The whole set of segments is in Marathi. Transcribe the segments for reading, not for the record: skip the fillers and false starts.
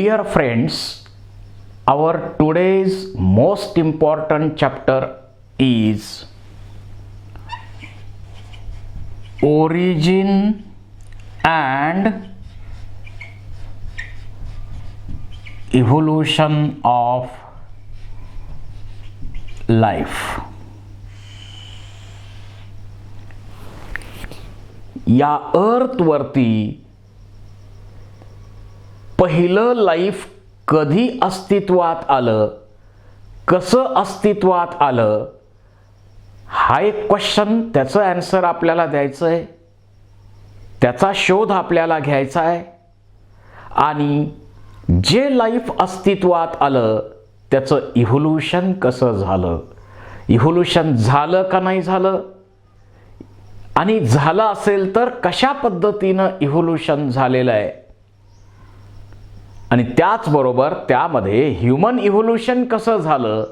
Dear friends, our today's most important chapter is origin and evolution of life. या अर्थवरती पहिलं लाईफ कधी अस्तित्वात आलं, कसं अस्तित्वात आलं, हा एक क्वेश्चन, त्याचं आन्सर आपल्याला द्यायचं आहे, त्याचा शोध आपल्याला घ्यायचा आहे. आणि जे लाईफ अस्तित्वात आलं त्याचं इव्होल्यूशन कसं झालं, इव्होल्यूशन झालं का नाही झालं, आणि झालं असेल तर कशा पद्धतीनं इव्होल्यूशन झालेलं आहे, आणि त्याचबरोबर त्यामध्ये ह्यूमन इव्होल्यूशन कसं झालं,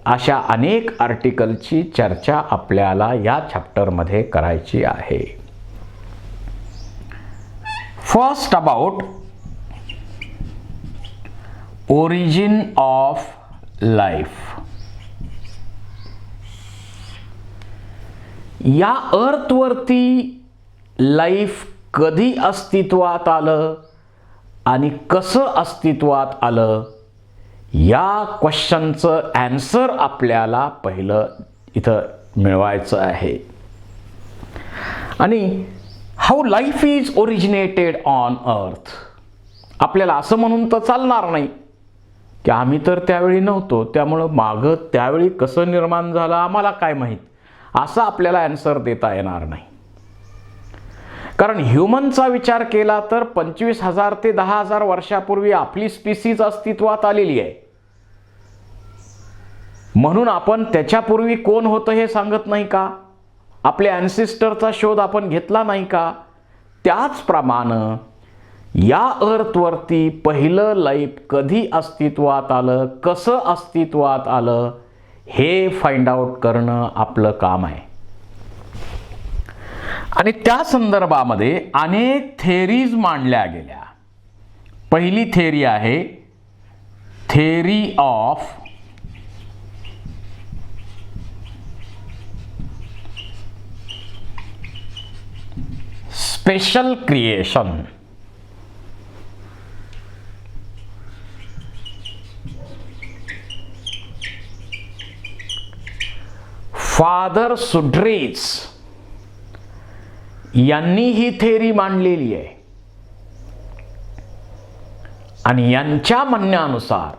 अशा अनेक आर्टिकलची चर्चा आपल्याला या चॅप्टरमध्ये करायची आहे. First about origin of life. या अर्थवरती लाईफ कधी अस्तित्वात आलं आणि कसं अस्तित्वात आलं, या क्वेश्चनचं आन्सर आपल्याला पहिलं इथं मिळवायचं आहे. आणि how life is originated on earth. आपल्याला असं म्हणून तर चालणार नाही की आम्ही तर त्यावेळी नव्हतो, त्यामुळं मागं त्यावेळी कसं निर्माण झालं आम्हाला काय माहीत, असं आपल्याला आन्सर देता येणार नाही. कारण ह्यूमनचा विचार केला तर 25,000 ते 10,000 वर्षापूर्वी आपली स्पीसीज अस्तित्वात आलेली आहे. म्हणून आपण त्याच्यापूर्वी कोण होतं हे सांगत नाही का, आपल्या ॲन्सिस्टरचा शोध आपण घेतला नाही का. त्याचप्रमाणे या अर्थवरती पहिलं लाईफ कधी अस्तित्वात आलं, कसं अस्तित्वात आलं, हे फाइंड आउट करणं आपलं काम आहे. आणि त्या संदर्भामध्ये अनेक थेरीज मांडल्या गेल्या. पहिली थेरी आहे theory of special creation. Father Suarez यांनी ही थेरी मांडलेली आहे. आणि यांच्या म्हणण्यानुसार,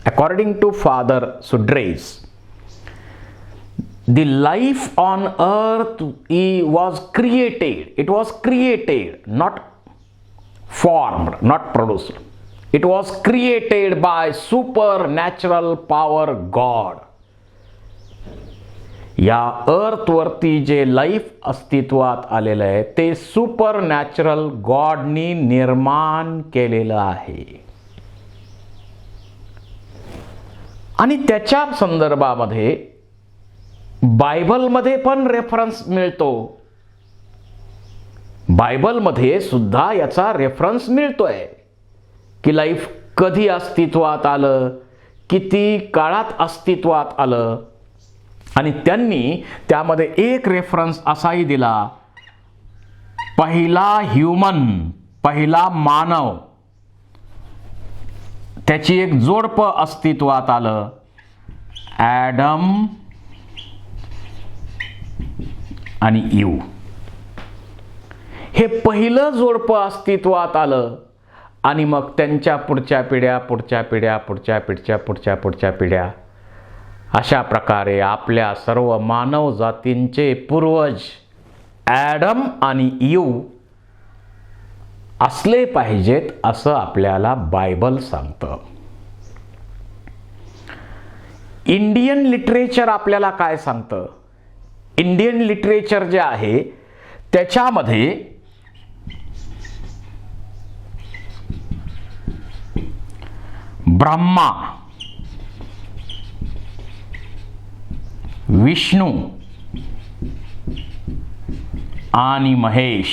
according to Father Suarez, the life on earth was created. It was created, not formed, not produced. It was created by super natural power God. या अर्थवरती जे लाईफ अस्तित्वात आलेलं आहे ते सुपर नॅचरल गॉडनी निर्माण केलेलं आहे. आणि त्याच्या संदर्भामध्ये बायबलमध्ये पण रेफरन्स मिळतो. बायबलमध्ये सुद्धा याचा रेफरन्स मिळतोय की लाईफ कधी अस्तित्वात आलं, किती काळात अस्तित्वात आलं. आणि त्यांनी त्यामध्ये एक रेफरन्स असाही दिला, पहिला ह्यूमन, पहिला मानव, त्याची एक जोडपं अस्तित्वात आलं, ॲडम आणि ईव. हे पहिलं जोडपं अस्तित्वात आलं. आणि मग त्यांच्या पुढच्या पिढ्या, पुढच्या पिढ्या, पुढच्या पिढच्या, पुढच्या पुढच्या पिढ्या, अशा प्रकारे आपल्या सर्व मानव जातींचे पूर्वज ॲडम आणि ईव असले पाहिजेत असं आपल्याला बायबल सांगतं. इंडियन लिटरेचर आपल्याला काय सांगतं? इंडियन लिटरेचर जे आहे त्याच्यामध्ये ब्रह्मा, विष्णू आणि महेश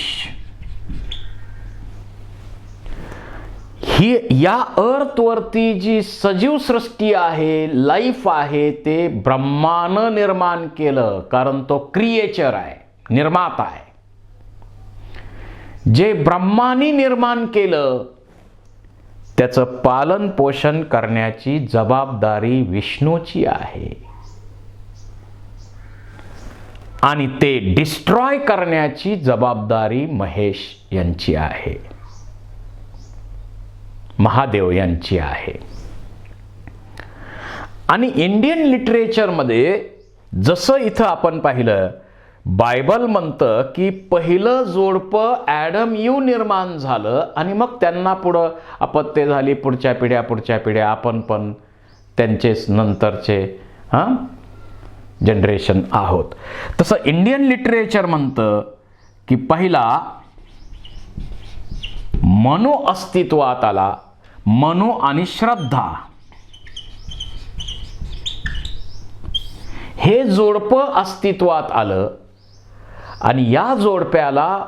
ही या अर्थवरती जी सजीव सृष्टी आहे, लाईफ आहे, ते ब्रह्मानं निर्माण केलं. कारण तो क्रिएचर आहे, निर्माता आहे. जे ब्रह्मानी निर्माण केलं त्याचं पालन पोषण करण्याची जबाबदारी विष्णूची आहे आणि ते डिस्ट्रॉय करण्याची जबाबदारी महेश यांची आहे, महादेव यांची आहे. आणि इंडियन लिटरेचरमध्ये जसं इथं आपण पाहिलं, बायबल म्हणतं की पहिलं जोडपं ॲडम ईव निर्माण झालं आणि मग त्यांना पुढं अपत्य झाली, पुढच्या पिढ्या आपण पण त्यांचेच नंतरचे जनरेशन आहोत. तसं इंडियन लिटरेचर म्हणतं की पहिला मनु अस्तित्वात आला. मनु आणि श्रद्धा हे जोडपं अस्तित्वात आलं आणि या जोडप्याला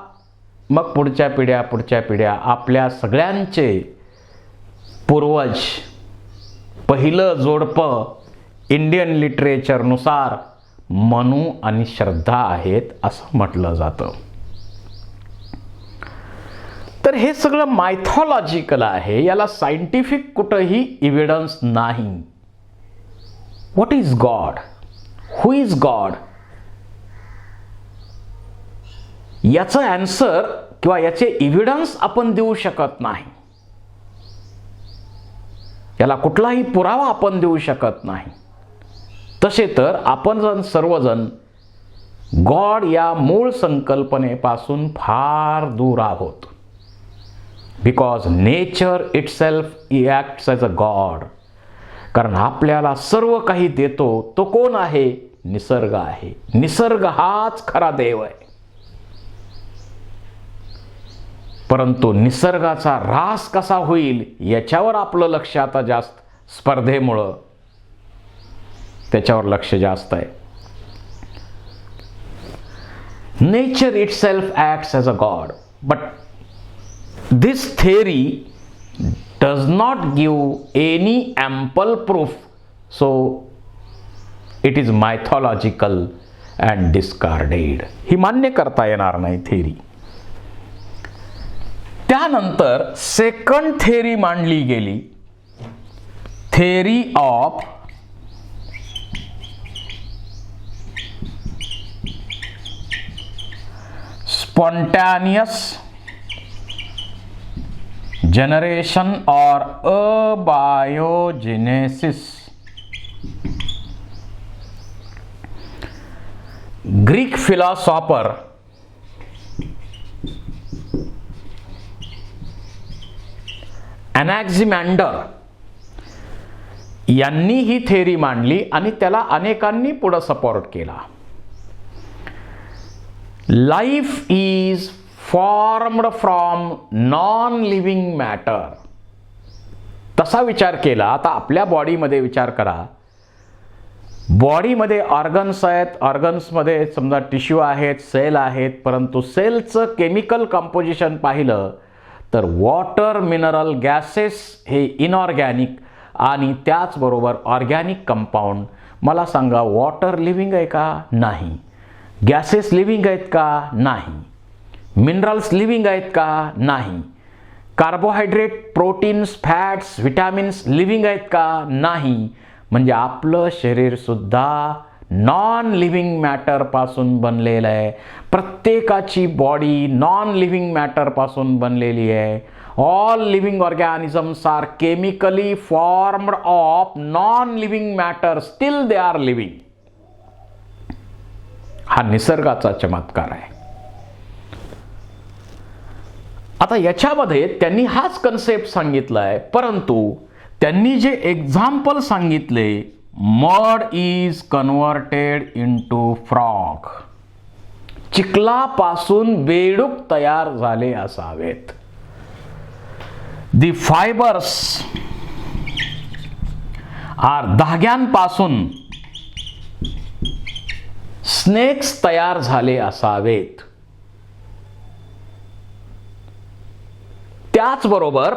मग पुढच्या पिढ्या आपल्या सगळ्यांचे पूर्वज पहिलं जोडपं इंडियन लिटरेचरनुसार मनु आणि श्रद्धा आहेत असं म्हटलं जातं. तर हे सगळं मायथॉलॉजिकल आहे, याला सायंटिफिक कुठंही एव्हिडन्स नाही. What is God? Who is God? याचं आन्सर किंवा याचे एव्हिडन्स आपण देऊ शकत नाही. याला कुठलाही पुरावा आपण देऊ शकत नाही. तसे तर आपण सर्वजण गॉड या मूळ संकल्पनेपासून फार दूर आहोत. Because nature itself acts as a God. कारण आपल्याला सर्व काही देतो तो कोण आहे? निसर्ग आहे. निसर्ग हाच खरा देव आहे. परंतु निसर्गाचा ऱ्हास कसा होईल याच्यावर आपलं लक्ष आता जास्त, स्पर्धेमुळं त्याच्यावर लक्ष जास्त आहे. Nature itself acts as a God, but this theory does not give any ample proof, so it is mythological and discarded. ही मान्य करता येणार नाही थेरी. त्यानंतर सेकंड थेरी मांडली गेली, theory of spontaneous generation or abiogenesis. Greek philosopher Anaximander यांनी ही थेरी मांडली आणि त्याला अनेकांनी पुढे सपोर्ट केला. Life is formed from non living matter. तसा विचार केला. आता आपल्या बॉडीमध्ये विचार करा, बॉडीमध्ये ऑर्गन्स आहेत, ऑर्गन्समध्ये समजा टिश्यू आहेत, सेल आहेत, परंतु सेलचं केमिकल कंपोजिशन पाहिलं तर वॉटर, मिनरल, गॅसेस हे इनऑर्गॅनिक आणि त्याचबरोबर ऑर्गॅनिक कंपाऊंड. मला सांगा, वॉटर लिव्हिंग आहे का? नाही. गॅसेस लिव्हिंग आहेत का? नाही. मिनरल्स लिव्हिंग आहेत का? नाही. Carbohydrate, proteins, fats, vitamins living आहेत का? नाही. म्हणजे आपलं शरीर सुद्धा नॉन लिव्हिंग मॅटर पासून बनलेलं आहे. प्रत्येकाची बॉडी नॉन लिव्हिंग मॅटर पासून बनलेली आहे. All living organisms are chemically formed of non living matter, still they are living. हा निसर्गाचा चमत्कार आहे. आता याच्यामध्ये त्यांनी हाच कन्सेप्ट सांगितलाय, परंतु त्यांनी जे एक्झाम्पल सांगितले, mud is converted into frog. चिखलापासून बेडूक तयार झाले असावेत. दी फायबर्स आर, धाग्यांपासून स्नेक्स तयार झाले असावेत. त्याचबरोबर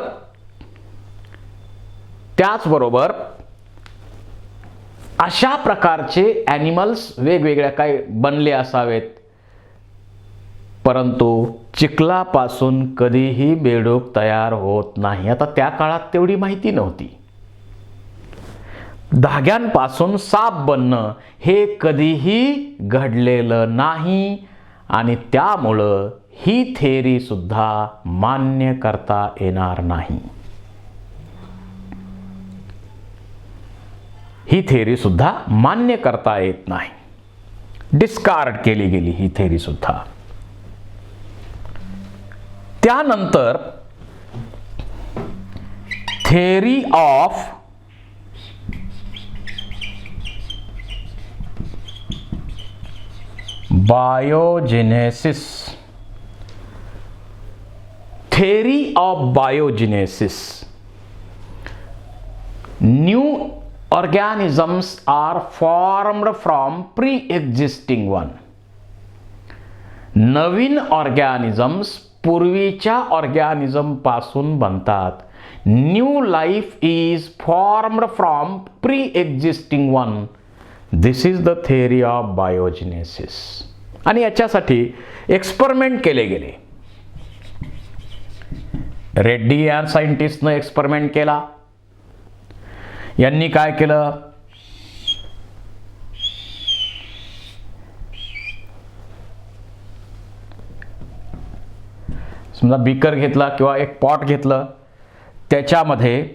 त्याचबरोबर अशा प्रकारचे ॲनिमल्स वेगवेगळ्या काय बनले असावेत, परंतु चिखलापासून कधीही बेडूक तयार होत नाही. आता त्या काळात तेवढी माहिती नव्हती. धाग्यांपासून साप बनणं हे कधीही घडलेलं नाही आणि त्यामुळं ही थेअरी सुद्धा मान्य करता येणार नाही. ही थेअरी सुद्धा मान्य करता येत नाही. डिस्कार्ड केली गेली ही थेअरी सुद्धा. त्यानंतर theory of biogenesis. Theory of biogenesis. New organisms are formed from pre-existing one. Naveen organisms पूर्वीच्या ऑर्गॅनिझम पासून बनतात. New life is formed from pre existing one. This is the theory of biogenesis. आणि याच्यासाठी एक्सपेरिमेंट केले गेले. रेड्डी या सायंटिस्टनं एक्सपेरिमेंट केला. यांनी काय केलं, समजा बीकर घेतला किंवा एक पॉट घेतलं, त्याच्यामध्ये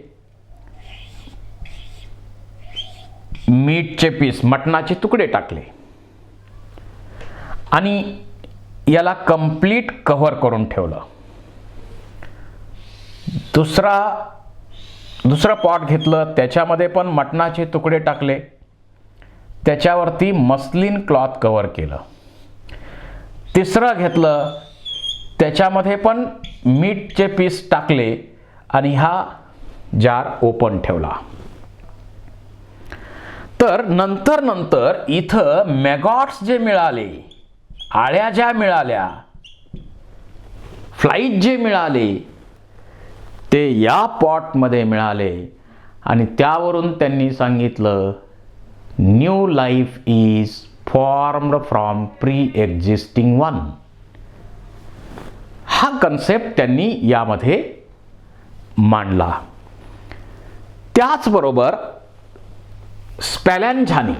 मीटचे पीस, मटणाचे तुकडे टाकले आणि याला कंप्लीट कव्हर करून ठेवलं. दुसरं पॉट घेतलं, त्याच्यामध्ये पण मटणाचे तुकडे टाकले, त्याच्यावरती मस्लिन क्लॉथ कव्हर केलं. तिसरं घेतलं, त्याच्यामध्ये पण मीटचे पीस टाकले आणि हा जार ओपन ठेवला. तर नंतर इथं मॅगॉट्स जे मिळाले, आळ्या ज्या मिळाल्या, फ्लाईज जे मिळाले, ते या पॉटमध्ये मिळाले आणि त्यावरून त्यांनी सांगितलं new life is formed from pre existing one. हा कन्सेप्ट त्यांनी यामध्ये मांडला. त्याचबरोबर स्पॅलॅन्झानी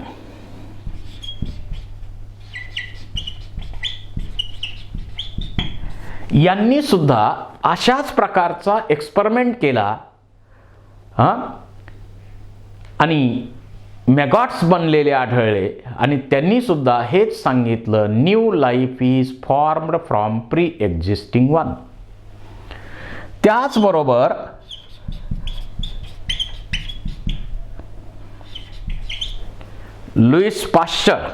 यांनी सुद्धा अशाच प्रकारचा एक्सपेरिमेंट केला आणि मॅगॉट्स बनलेले आढळले आणि त्यांनी सुद्धा हेच सांगितलं new life is formed from pre existing one. त्याचबरोबर लुईस पाश्चर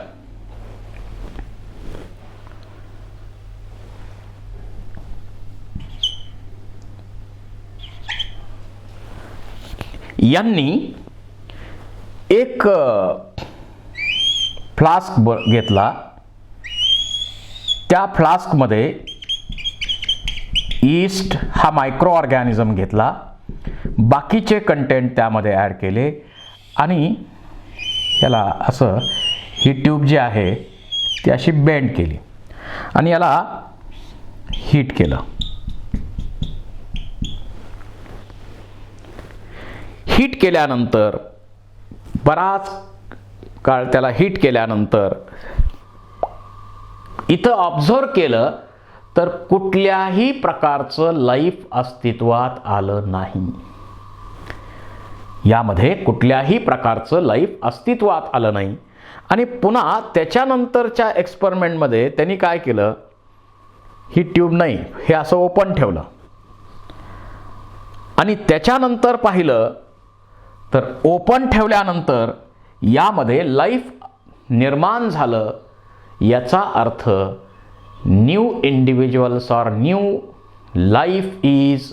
यांनी एक फ्लास्क घेतला. त्या फ्लास्कमध्ये ईस्ट हा मायक्रो ऑर्गॅनिझम घेतला, बाकीचे कंटेंट त्यामध्ये ॲड केले आणि याला असं ही ट्यूब जी आहे ती अशी बेंड केली आणि याला हीट केलं. हीट केल्यानंतर बराच काळ त्याला हीट केल्यानंतर इथं ऑब्झर्व केलं तर कुठल्याही प्रकारचं लाईफ अस्तित्वात आलं नाही. यामध्ये कुठल्याही प्रकारचं लाईफ अस्तित्वात आलं नाही. आणि पुन्हा त्याच्यानंतरच्या एक्सपेरिमेंटमध्ये त्यांनी काय केलं, ही ट्यूब नाही, हे असं ओपन ठेवलं आणि त्याच्यानंतर पाहिलं तर ओपन ठेवल्यानंतर यामध्ये लाईफ निर्माण झालं. याचा अर्थ new individuals or new life is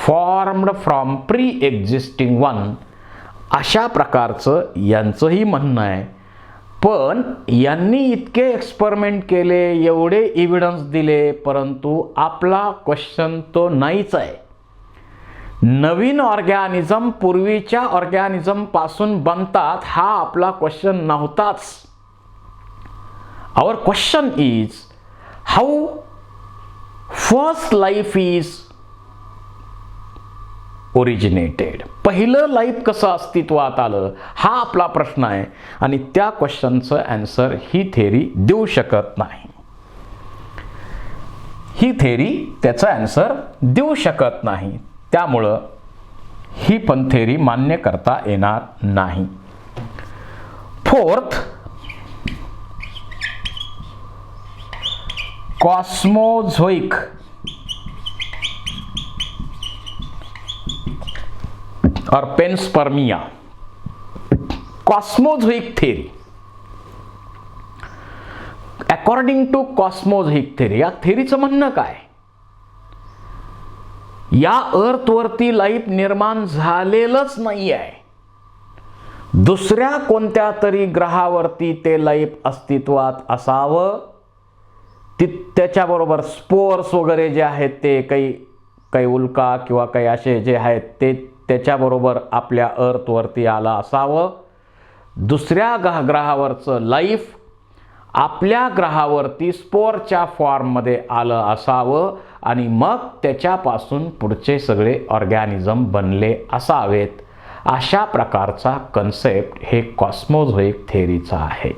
formed from pre existing one, अशा प्रकारचं यांचंही म्हणणं आहे. पण यांनी इतके एक्सपेरिमेंट केले, एवढे एव्हिडन्स दिले, परंतु आपला क्वेश्चन तो नाहीच आहे. नवीन ऑर्गॅनिझम पूर्वीच्या ऑर्गॅनिझम पासून बनतात हा आपला क्वेश्चन नव्हताच. Our question is how first life is originated. पहिलं लाईफ कसं अस्तित्वात आलं हा आपला प्रश्न आहे आणि त्या क्वेश्चनचं आन्सर ही थेरी देऊ शकत नाही. ही थेरी त्याचं आन्सर देऊ शकत नाही. त्यामुळं ही पण थेरी मान्य करता येणार नाही. फोर्थ, कॉस्मोझोइक और पेन्सपर्मिया. कॉस्मोझोइक थेरी. अकॉर्डिंग टू कॉस्मोझोइक थेरी, या थेरीचं म्हणणं काय? या अर्थवरती लाईफ निर्माण झालेलंच नाही आहे. दुसऱ्या कोणत्या तरी ग्रहावरती ते लाईफ अस्तित्वात असावं. त्याच्याबरोबर स्पोर्स वगैरे जे आहेत ते काही उल्का किंवा काही असे जे आहेत ते त्याच्याबरोबर आपल्या अर्थवरती आलं असावं. दुसऱ्या ग्रहावरचं लाईफ आपल्या ग्रहावरती स्पोरच्या फॉर्ममध्ये आलं असावं आणि मग त्याच्यापासून पुढचे सगळे ऑर्गॅनिझम बनले असावेत. अशा प्रकारचा कन्सेप्ट हे कॉस्मोझोइक थेरीचा आहे.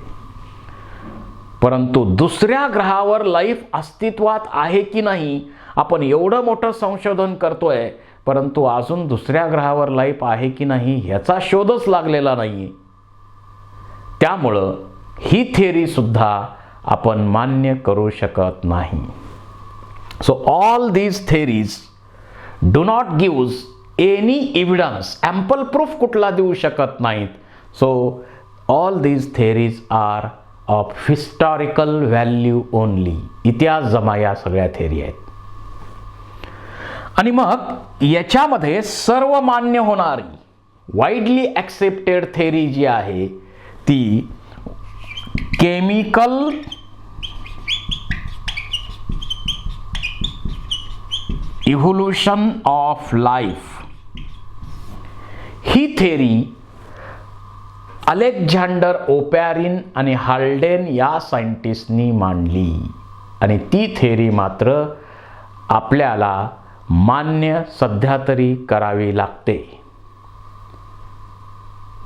परंतु दुसऱ्या ग्रहावर लाईफ अस्तित्वात आहे की नाही, आपण एवढं मोठं संशोधन करतोय परंतु अजून दुसऱ्या ग्रहावर लाईफ आहे की नाही ह्याचा शोधच लागलेला नाही. त्यामुळं ही थेरी सुद्धा आपण मान्य करू शकत नाही. So all these theories do not gives any evidence. Ample proof कुठला देऊ शकत नाहीत. So all these theories are of historical value only. इतिहास जमा या सगळ्या थेरी आहेत. आणि मग याच्यामध्ये सर्वमान्य होणारी वाईडली ॲक्सेप्टेड थेरी जी आहे ती chemical evolution of life. He theory Alexander ओपॅरिन आणि हाल्डेन या सायंटिस्टनी मांडली आणि ती थेरी मात्र आपल्याला मान्य सध्या तरी करावी लागते.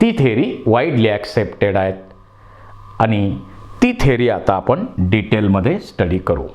ती थेरी वाईडली ॲक्सेप्टेड आहेत आणि ती थेरी आता आपण डिटेलमध्ये स्टडी करू.